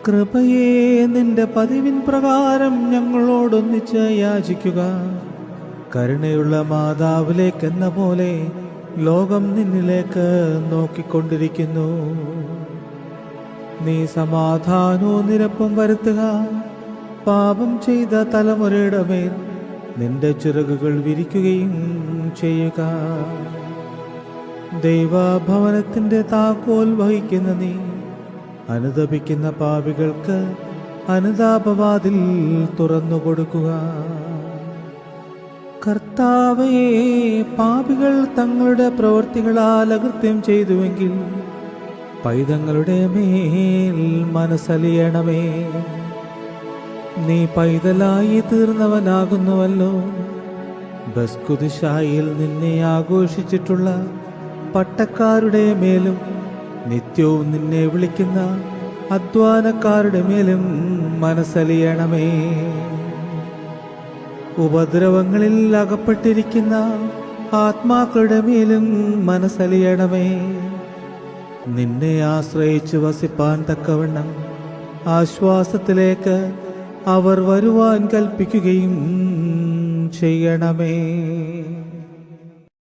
കൃപയെ നിന്റെ പതിവിൻ പ്രകാരം ഞങ്ങളോടൊന്നിച്ച് യാചിക്കുക. കരുണയുള്ള മാതാവിലേക്കെന്ന പോലെ ലോകം നിന്നിലേക്ക് നോക്കിക്കൊണ്ടിരിക്കുന്നു. നീ സമാധാനവും നിരപ്പും വരുത്തുക. പാപം ചെയ്ത തലമുറയുടെ മേൽ നിന്റെ ചിറകുകൾ വിരിക്കുകയും ചെയ്യുക. ദൈവഭവനത്തിന്റെ താക്കോൽ വഹിക്കുന്ന നീ അനുതപിക്കുന്ന പാപികൾക്ക് അനുതാപവാതിൽ തുറന്നു കൊടുക്കുക. കർത്താവേ, പാപികൾ തങ്ങളുടെ പ്രവൃത്തികളാൽ അകൃത്യം ചെയ്തുവെങ്കിൽ പൈതങ്ങളുടെ മേൽ മനസ്സലിയണമേ. നീ പൈതലായി തീർന്നവനാകുന്നുവല്ലോ. ബസ്കുദിശായിൽ നിന്നെ ആഘോഷിച്ചിട്ടുള്ള പട്ടക്കാരുടെ മേലും നിത്യവും നിന്നെ വിളിക്കുന്ന അധ്വാനക്കാരുടെ മേലും മനസ്സലിയണമേ. ഉപദ്രവങ്ങളിൽ അകപ്പെട്ടിരിക്കുന്ന ആത്മാക്കളുടെ മേലും മനസ്സലിയണമേ. നിന്നെ ആശ്രയിച്ച് വസിപ്പാൻ തക്കവണ്ണം ആശ്വാസത്തിലേക്ക് അവർ വരുവാൻ കൽപ്പിക്കുകയും ചെയ്യണമേ.